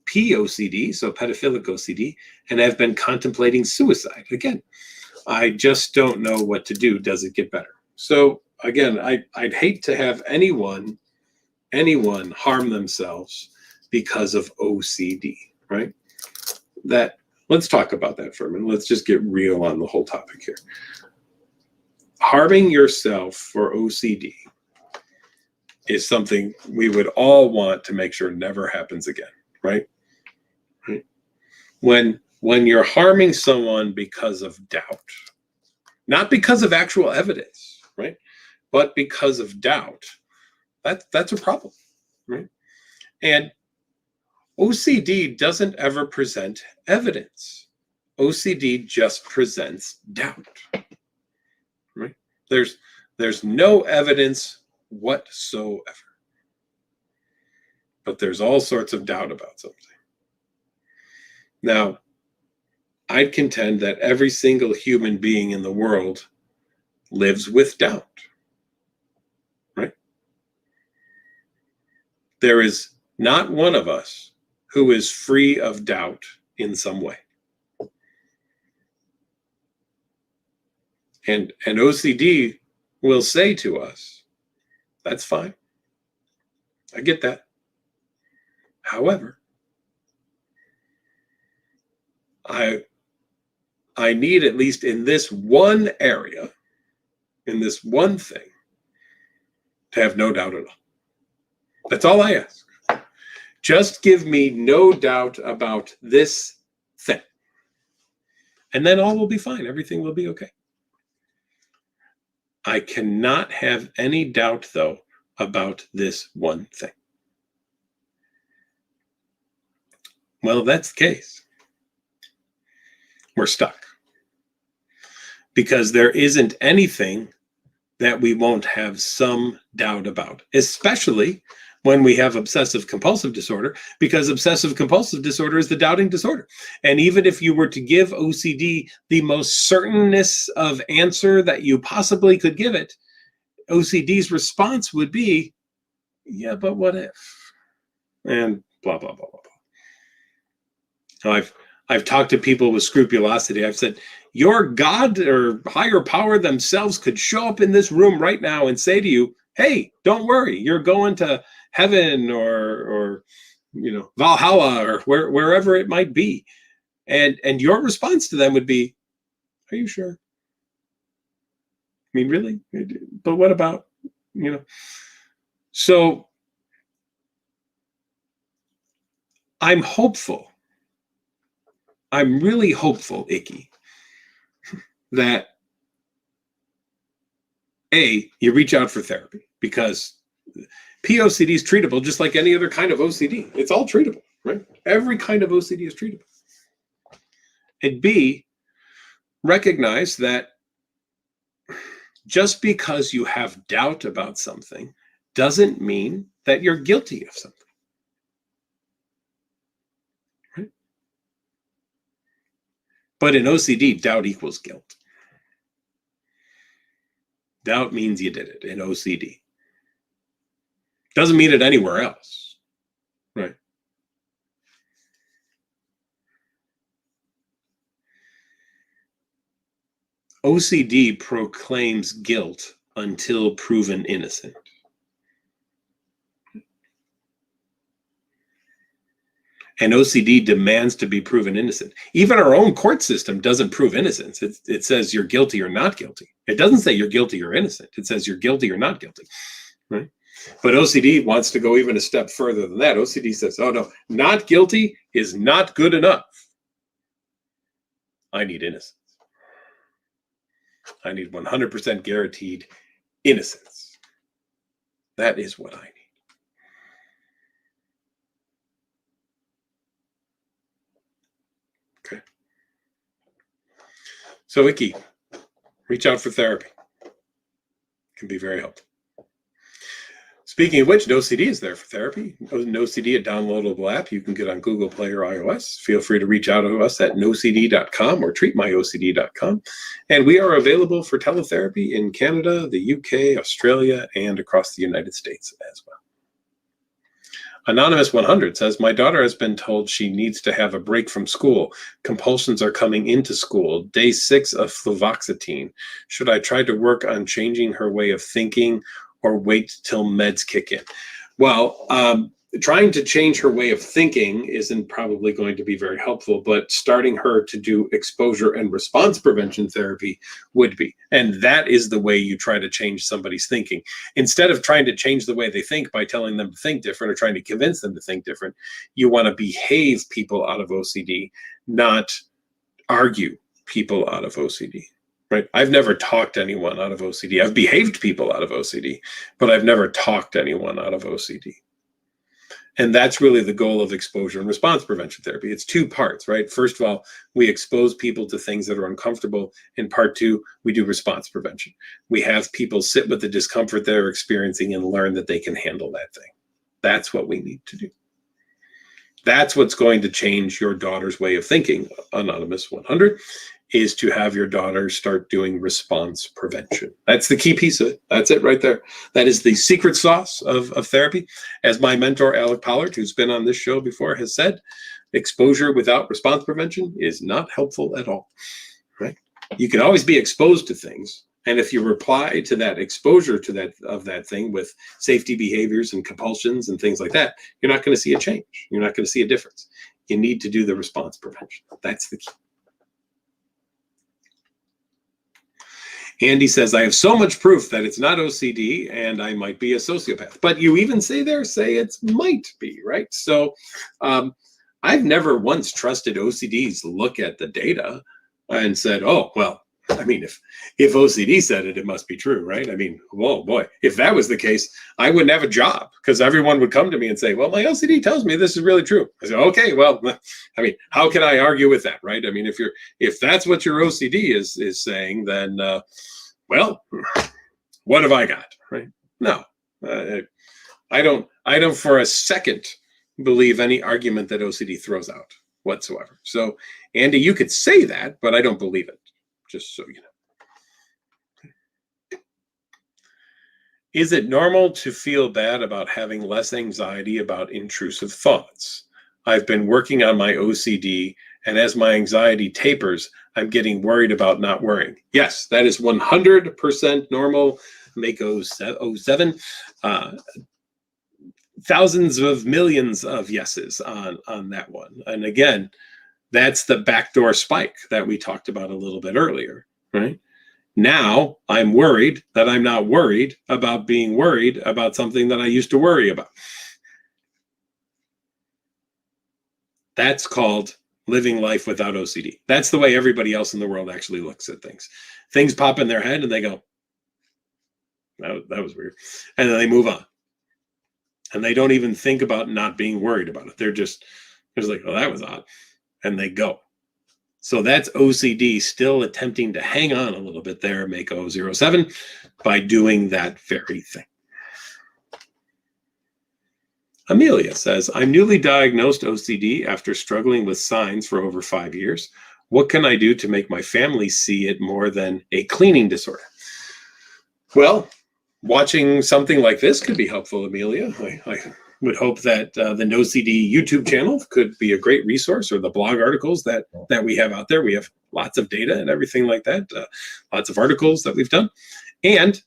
POCD, so pedophilic OCD, and I've been contemplating suicide. Again, I just don't know what to do. Does it get better? So again, I'd hate to have anyone harm themselves because of OCD, right? Let's talk about that for a minute. Let's just get real on the whole topic here. Harming yourself for OCD is something we would all want to make sure never happens again, right? When you're harming someone because of doubt, not because of actual evidence, right? But because of doubt, that's a problem, right? And OCD doesn't ever present evidence. OCD just presents doubt, right? There's no evidence whatsoever, but there's all sorts of doubt about something. Now, I'd contend that every single human being in the world lives with doubt, right? There is not one of us who is free of doubt in some way. And OCD will say to us, that's fine. I get that. However, I need, at least in this one area, in this one thing, to have no doubt at all. That's all I ask. Just give me no doubt about this thing. And then all will be fine. Everything will be okay. I cannot have any doubt, though, about this one thing. Well, if that's the case, we're stuck. Because there isn't anything that we won't have some doubt about, especially when we have obsessive compulsive disorder, because obsessive compulsive disorder is the doubting disorder. And even if you were to give OCD the most certainness of answer that you possibly could give it, OCD's response would be, yeah, but what if? And blah, blah, blah, blah, blah. Now, I've talked to people with scrupulosity. I've said, your God or higher power themselves could show up in this room right now and say to you, hey, don't worry, you're going to heaven or Valhalla or wherever it might be. And your response to them would be, are you sure? I mean, really? But what about, So I'm hopeful. I'm really hopeful, Icky, that you reach out for therapy, because POCD is treatable just like any other kind of OCD. It's all treatable, right? Every kind of OCD is treatable. And B, recognize that just because you have doubt about something doesn't mean that you're guilty of something. Right? But in OCD, doubt equals guilt. Doubt means you did it in OCD. Doesn't mean it anywhere else. Right? OCD proclaims guilt until proven innocent. And OCD demands to be proven innocent. Even our own court system doesn't prove innocence. It says you're guilty or not guilty. It doesn't say you're guilty or innocent. It says you're guilty or not guilty. Right? But OCD wants to go even a step further than that. OCD says, oh no, not guilty is not good enough. I need innocence. I need 100% guaranteed innocence. That is what I need. Okay. So, Icky, reach out for therapy. It can be very helpful. Speaking of which, NoCD is there for therapy. NoCD, a downloadable app you can get on Google Play or iOS. Feel free to reach out to us at nocd.com or treatmyocd.com. And we are available for teletherapy in Canada, the UK, Australia, and across the United States as well. Anonymous 100 says, my daughter has been told she needs to have a break from school. Compulsions are coming into school. Day 6 of fluvoxetine. Should I try to work on changing her way of thinking or wait till meds kick in? Well, trying to change her way of thinking isn't probably going to be very helpful, but starting her to do exposure and response prevention therapy would be. And that is the way you try to change somebody's thinking. Instead of trying to change the way they think by telling them to think different or trying to convince them to think different, you want to behave people out of OCD, not argue people out of OCD. Right? I've never talked anyone out of OCD. I've behaved people out of OCD, but I've never talked anyone out of OCD. And that's really the goal of exposure and response prevention therapy. It's 2 parts, right? First of all, we expose people to things that are uncomfortable. In part 2, we do response prevention. We have people sit with the discomfort they're experiencing and learn that they can handle that thing. That's what we need to do. That's what's going to change your daughter's way of thinking, Anonymous 100, is to have your daughter start doing response prevention. That's the key piece of it. That's it right there. That is the secret sauce of therapy. As my mentor, Alec Pollard, who's been on this show before, has said, exposure without response prevention is not helpful at all. Right? You can always be exposed to things. And if you reply to that exposure to that thing with safety behaviors and compulsions and things like that, you're not going to see a change. You're not going to see a difference. You need to do the response prevention. That's the key. Andy says, I have so much proof that it's not OCD and I might be a sociopath. But you even say it might be, right? So I've never once trusted OCD's look at the data and said, oh, well, I mean, if OCD said it, it must be true, right? I mean, whoa, boy, if that was the case, I wouldn't have a job because everyone would come to me and say, well, my OCD tells me this is really true. I say, okay, well, I mean, how can I argue with that, right? I mean, if that's what your OCD is saying, then, well, what have I got, right? No, I don't for a second believe any argument that OCD throws out whatsoever. So, Andy, you could say that, but I don't believe it. Just so you know. Is it normal to feel bad about having less anxiety about intrusive thoughts? I've been working on my OCD, and as my anxiety tapers, I'm getting worried about not worrying. Yes, that is 100% normal. Make 07. Thousands of millions of yeses on that one. And again, that's the backdoor spike that we talked about a little bit earlier, right? Now I'm worried that I'm not worried about being worried about something that I used to worry about. That's called living life without OCD. That's the way everybody else in the world actually looks at things. Things pop in their head and they go, that was weird. And then they move on. And they don't even think about not being worried about it. They're just like, oh, that was odd. And they go. So that's OCD still attempting to hang on a little bit there, make 007, by doing that very thing. Amelia says, I'm newly diagnosed OCD after struggling with signs for over 5 years. What can I do to make my family see it more than a cleaning disorder? Well, watching something like this could be helpful, Amelia. I would hope that the NoCD YouTube channel could be a great resource, or the blog articles that we have out there. We have lots of data and everything like that, lots of articles that we've done. And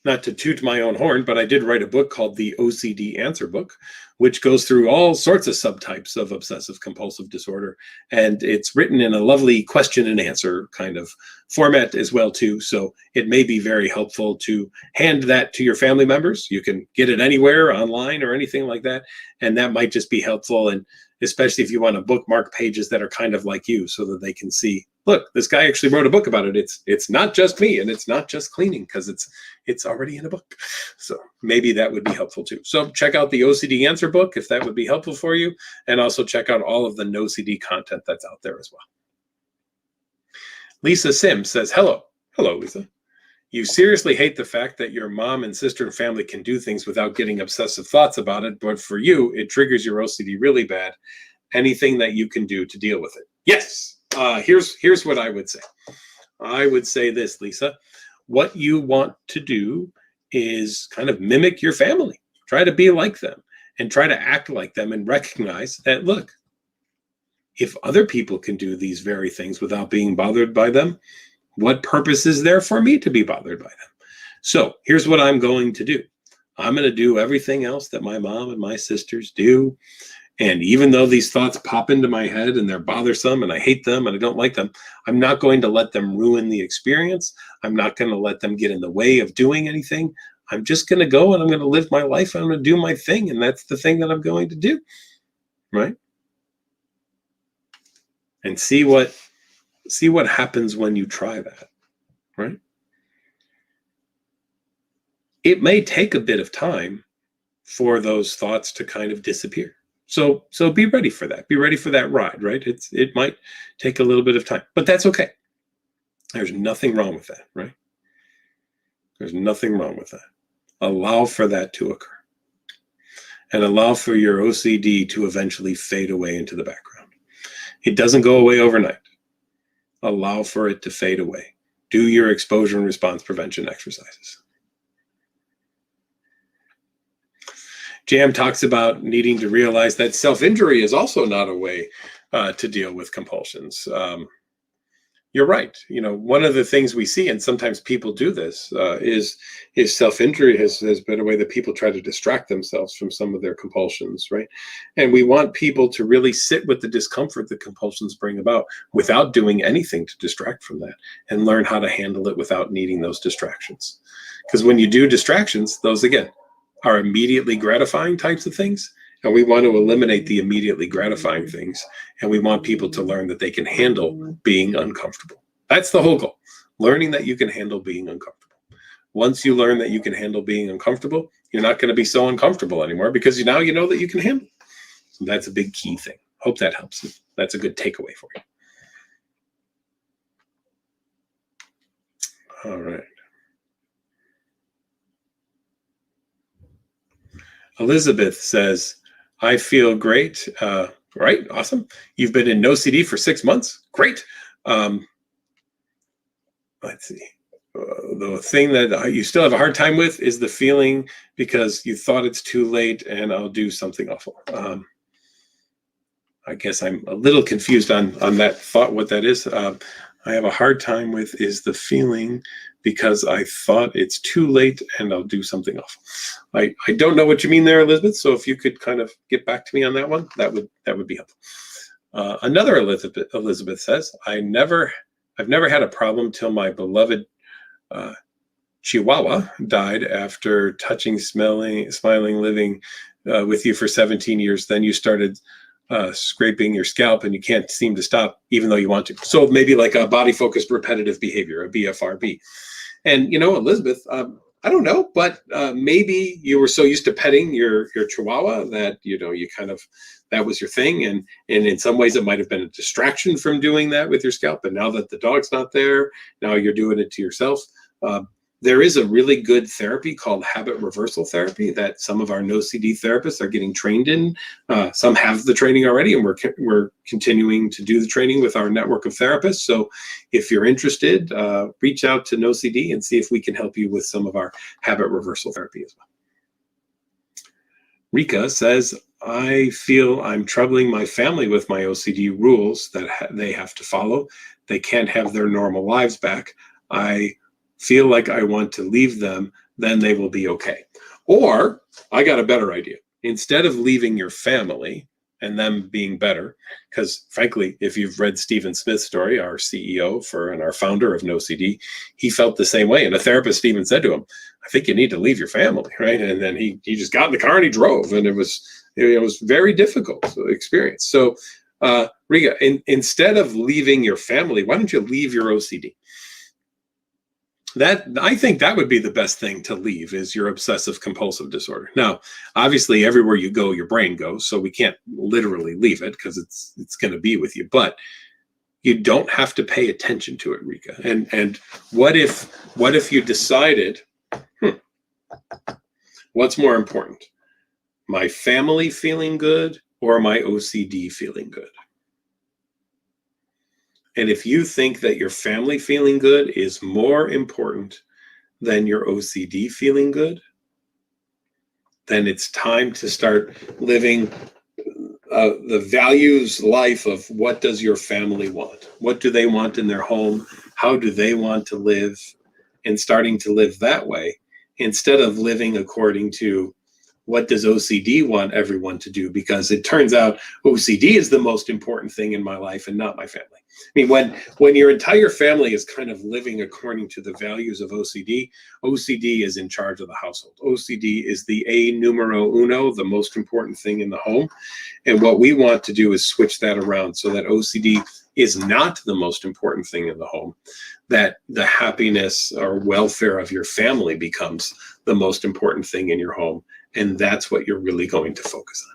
not to toot my own horn, but I did write a book called the OCD Answer Book, which goes through all sorts of subtypes of obsessive compulsive disorder. And it's written in a lovely question and answer kind of format as well, too. So it may be very helpful to hand that to your family members. You can get it anywhere online or anything like that. And that might just be helpful. And especially if you want to bookmark pages that are kind of like you, so that they can see, look, this guy actually wrote a book about it. It's not just me, and it's not just cleaning, because it's already in a book. So maybe that would be helpful too. So check out the OCD Answer Book if that would be helpful for you, and also check out all of the NoCD content that's out there as well. Lisa Sims says, hello, Lisa. You seriously hate the fact that your mom and sister and family can do things without getting obsessive thoughts about it, but for you, it triggers your OCD really bad. Anything that you can do to deal with it? Yes. Here's what I would say. I would say this, Lisa. What you want to do is kind of mimic your family. Try to be like them and try to act like them, and recognize that, look, if other people can do these very things without being bothered by them, what purpose is there for me to be bothered by them? So here's what I'm going to do. I'm going to do everything else that my mom and my sisters do. And even though these thoughts pop into my head and they're bothersome and I hate them and I don't like them, I'm not going to let them ruin the experience. I'm not going to let them get in the way of doing anything. I'm just going to go and I'm going to live my life. I'm going to do my thing. And that's the thing that I'm going to do. Right? And see what happens when you try that. Right? It may take a bit of time for those thoughts to kind of disappear. So be ready for that. Be ready for that ride, right? It might take a little bit of time, but that's okay. There's nothing wrong with that, right? There's nothing wrong with that. Allow for that to occur. And allow for your OCD to eventually fade away into the background. It doesn't go away overnight. Allow for it to fade away. Do your exposure and response prevention exercises. Jam talks about needing to realize that self-injury is also not a way to deal with compulsions. You're right. You know, one of the things we see, and sometimes people do this, is self-injury has been a way that people try to distract themselves from some of their compulsions, right? And we want people to really sit with the discomfort that compulsions bring about without doing anything to distract from that, and learn how to handle it without needing those distractions. Because when you do distractions, those, again, are immediately gratifying types of things. And we want to eliminate the immediately gratifying things. And we want people to learn that they can handle being uncomfortable. That's the whole goal. Learning that you can handle being uncomfortable. Once you learn that you can handle being uncomfortable, you're not going to be so uncomfortable anymore, because now you know that you can handle it. So that's a big key thing. Hope that helps. That's a good takeaway for you. All right. Elizabeth says, I feel great. Right. Awesome. You've been in NoCD for 6 months. Great. Let's see. The thing that you still have a hard time with is the feeling because you thought it's too late and I'll do something awful. I guess I'm a little confused on that thought, what that is. I have a hard time with is the feeling because I thought it's too late and I'll do something awful. I don't know what you mean there, Elizabeth. So if you could kind of get back to me on that one, that would be helpful. Another Elizabeth says, I've never had a problem till my beloved Chihuahua died after touching, smelling, smiling, living with you for 17 years. Then you started scraping your scalp and you can't seem to stop even though you want to. So maybe like a body focused repetitive behavior, a BFRB. And, you know, Elizabeth, I don't know, but maybe you were so used to petting your Chihuahua that, you know, you kind of, that was your thing. And in some ways it might've been a distraction from doing that with your scalp. And now that the dog's not there, now you're doing it to yourself. There is a really good therapy called habit reversal therapy that some of our NoCD therapists are getting trained in. Some have the training already, and we're continuing to do the training with our network of therapists. So if you're interested, reach out to NoCD and see if we can help you with some of our habit reversal therapy as well. Rika says, I feel I'm troubling my family with my OCD rules that they have to follow. They can't have their normal lives back. I feel like I want to leave them, then they will be okay. Or I got a better idea. Instead of leaving your family and them being better, because frankly, if you've read Stephen Smith's story, our CEO and our founder of NoCD, he felt the same way. And a therapist even said to him, I think you need to leave your family, right? And then he just got in the car and he drove, and it was very difficult experience. So Rika, instead of leaving your family, why don't you leave your OCD? I think that would be the best thing to leave, is your obsessive compulsive disorder. Now, obviously, everywhere you go, your brain goes, so we can't literally leave it because it's going to be with you. But you don't have to pay attention to it, Rika. And what if you decided, what's more important, my family feeling good or my OCD feeling good? And if you think that your family feeling good is more important than your OCD feeling good, then it's time to start living the values life of what does your family want? What do they want in their home? How do they want to live? And starting to live that way instead of living according to what does OCD want everyone to do? Because it turns out OCD is the most important thing in my life and not my family. I mean, when your entire family is kind of living according to the values of OCD, OCD is in charge of the household. OCD is the a numero uno, the most important thing in the home. And what we want to do is switch that around so that OCD is not the most important thing in the home, that the happiness or welfare of your family becomes the most important thing in your home. And that's what you're really going to focus on.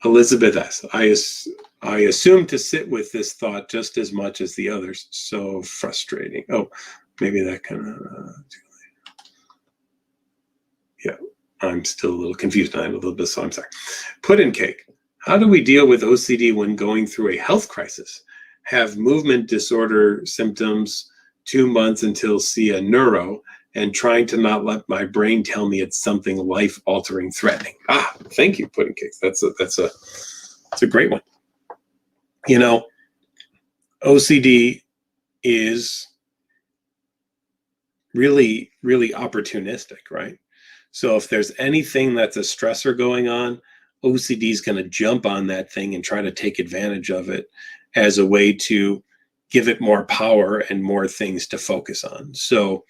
Elizabeth S. I assume to sit with this thought just as much as the others. So frustrating. Oh, maybe that kind of... yeah, I'm still a little confused. I'm a little bit, so I'm sorry. Pudding cake. How do we deal with OCD when going through a health crisis? Have movement disorder symptoms 2 months until see a neuro, and trying to not let my brain tell me it's something life-altering, threatening. Ah, thank you, Pudding Cakes. That's a great one. You know, OCD is really, really opportunistic, right? So if there's anything that's a stressor going on, OCD is going to jump on that thing and try to take advantage of it as a way to give it more power and more things to focus on. So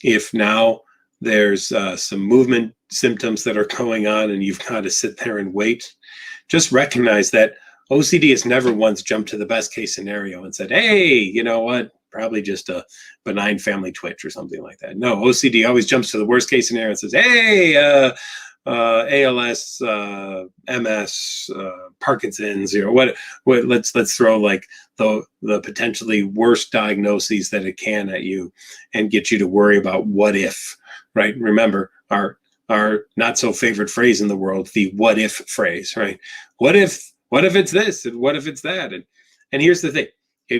if now there's some movement symptoms that are going on and you've got to sit there and wait, just recognize that OCD has never once jumped to the best case scenario and said, hey, you know what, probably just a benign family twitch or something like that. No, OCD always jumps to the worst case scenario and says, hey, ALS, MS, Parkinson's, you know, what let's throw like the potentially worst diagnoses that it can at you and get you to worry about what if, right? Remember our not so favorite phrase in the world, the what if phrase, right? What if it's this and what if it's that? And here's the thing,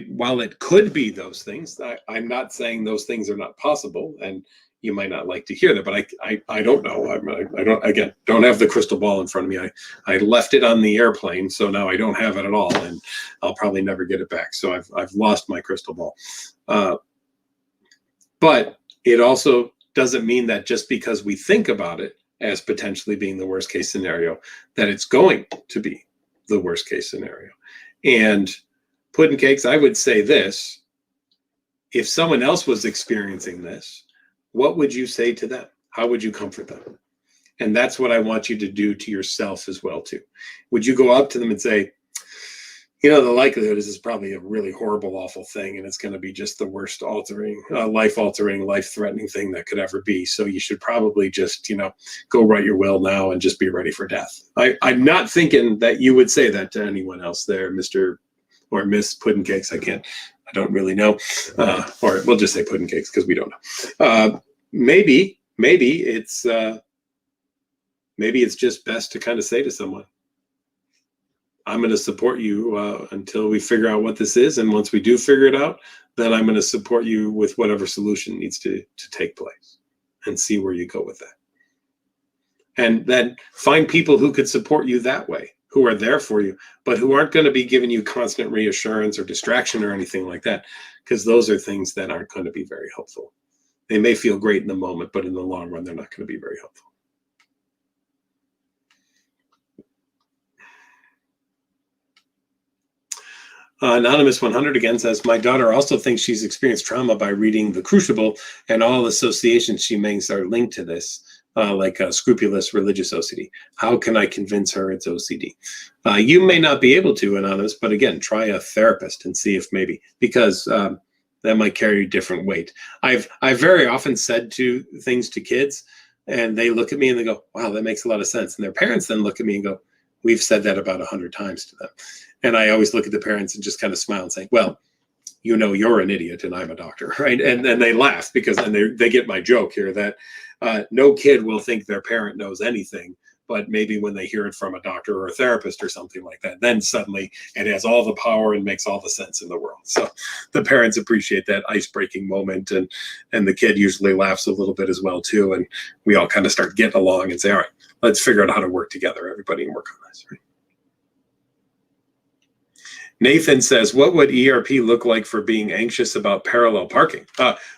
while it could be those things, I'm not saying those things are not possible, and you might not like to hear that, but I don't know. I don't have the crystal ball in front of me. I left it on the airplane, so now I don't have it at all, and I'll probably never get it back. So I've lost my crystal ball. But it also doesn't mean that just because we think about it as potentially being the worst case scenario, that it's going to be the worst case scenario. And Pudding Cakes, I would say this: if someone else was experiencing this, what would you say to them? How would you comfort them? And that's what I want you to do to yourself as well, too. Would you go up to them and say, you know, the likelihood is this is probably a really horrible, awful thing, and it's going to be just the worst life-altering, life-threatening thing that could ever be. So you should probably just, you know, go write your will now and just be ready for death. I'm not thinking that you would say that to anyone else there, Mr. or Miss Pudding Cakes. I I don't really know. Or we'll just say pudding cakes because we don't know. Maybe it's just best to kind of say to someone, I'm going to support you until we figure out what this is. And once we do figure it out, then I'm going to support you with whatever solution needs to take place, and see where you go with that. And then find people who could support you that way, who are there for you, but who aren't going to be giving you constant reassurance or distraction or anything like that, because those are things that aren't going to be very helpful. They may feel great in the moment, but in the long run, they're not going to be very helpful. Anonymous 100 again says, my daughter also thinks she's experienced trauma by reading The Crucible, and all associations she makes are linked to this, like scrupulous religious OCD. How can I convince her it's OCD? You may not be able to, Anonymous, but again, try a therapist and see if maybe, because that might carry different weight. I've very often said things to kids, and they look at me and they go, wow, that makes a lot of sense. And their parents then look at me and go, we've said that about 100 times to them. And I always look at the parents and just kind of smile and say, well, you know, you're an idiot and I'm a doctor, right? And then they laugh because then they get my joke here that no kid will think their parent knows anything, but maybe when they hear it from a doctor or a therapist or something like that, then suddenly it has all the power and makes all the sense in the world. So the parents appreciate that ice-breaking moment, and the kid usually laughs a little bit as well too. And we all kind of start getting along and say, all right, let's figure out how to work together, everybody, and work on this, right? Nathan says, what would ERP look like for being anxious about parallel parking?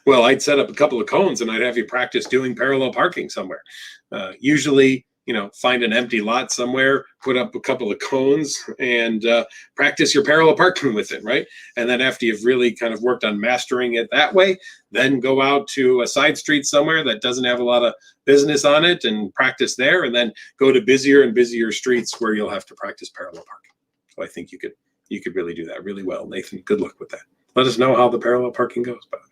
Well, I'd set up a couple of cones and I'd have you practice doing parallel parking somewhere. Usually, find an empty lot somewhere, put up a couple of cones, and practice your parallel parking with it, right? And then after you've really kind of worked on mastering it that way, then go out to a side street somewhere that doesn't have a lot of business on it and practice there, and then go to busier and busier streets where you'll have to practice parallel parking. So I think you could really do that really well. Nathan, good luck with that. Let us know how the parallel parking goes, by the way.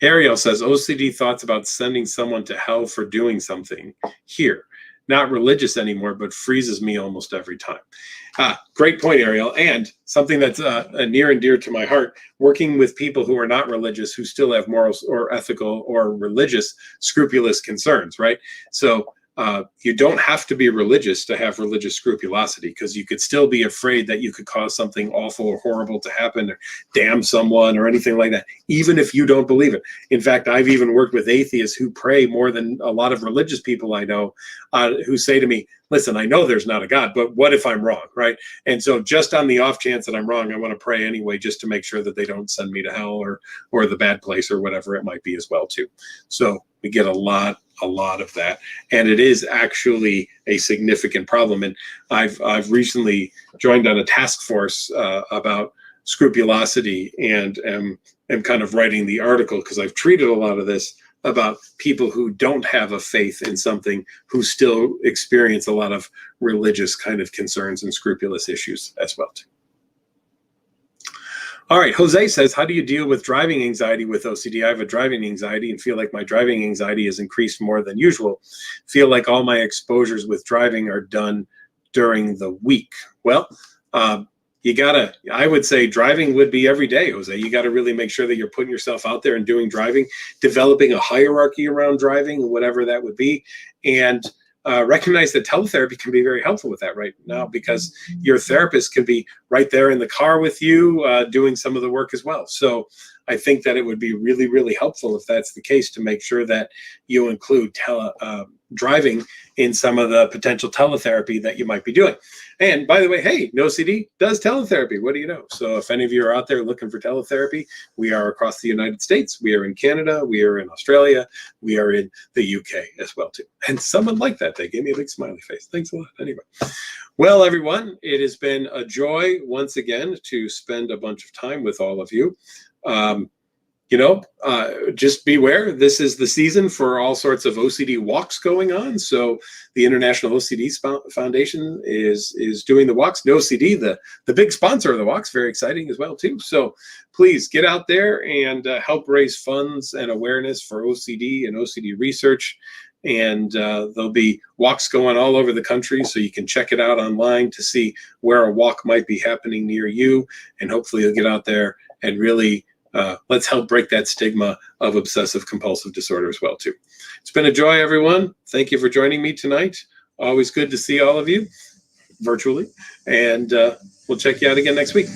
Ariel says, OCD thoughts about sending someone to hell for doing something here. Not religious anymore, but freezes me almost every time. Great point, Ariel. And something that's near and dear to my heart, working with people who are not religious, who still have moral or ethical or religious scrupulous concerns, right? So you don't have to be religious to have religious scrupulosity, because you could still be afraid that you could cause something awful or horrible to happen or damn someone or anything like that, even if you don't believe it. In fact, I've even worked with atheists who pray more than a lot of religious people I know, who say to me, listen, I know there's not a God, but what if I'm wrong, right? And so just on the off chance that I'm wrong, I want to pray anyway, just to make sure that they don't send me to hell or the bad place or whatever it might be as well too. So we get a lot of that, and it is actually a significant problem. And I've recently joined on a task force about scrupulosity, and am kind of writing the article because I've treated a lot of this about people who don't have a faith in something, who still experience a lot of religious kind of concerns and scrupulous issues as well too. All right, Jose says, how do you deal with driving anxiety with OCD? I have a driving anxiety and feel like my driving anxiety has increased more than usual. Feel like all my exposures with driving are done during the week. Well, I would say driving would be every day, Jose. You got to really make sure that you're putting yourself out there and doing driving, developing a hierarchy around driving, whatever that would be. And recognize that teletherapy can be very helpful with that right now, because your therapist can be right there in the car with you doing some of the work as well. So I think that it would be really, really helpful if that's the case to make sure that you include driving in some of the potential teletherapy that you might be doing. And by the way, hey, NoCD does teletherapy. What do you know? So if any of you are out there looking for teletherapy, we are across the United States. We are in Canada. We are in Australia. We are in the UK as well too. And someone liked that. They gave me a big smiley face. Thanks a lot. Anyway, well, everyone, it has been a joy once again to spend a bunch of time with all of you. Just beware, this is the season for all sorts of OCD walks going on. So the International OCD Foundation is doing the walks. NoCD, the big sponsor of the walks, very exciting as well too. So please get out there and help raise funds and awareness for OCD and OCD research. And there'll be walks going all over the country, so you can check it out online to see where a walk might be happening near you. And hopefully you'll get out there and really let's help break that stigma of obsessive compulsive disorder as well too. It's been a joy, everyone. Thank you for joining me tonight. Always good to see all of you virtually. And we'll check you out again next week.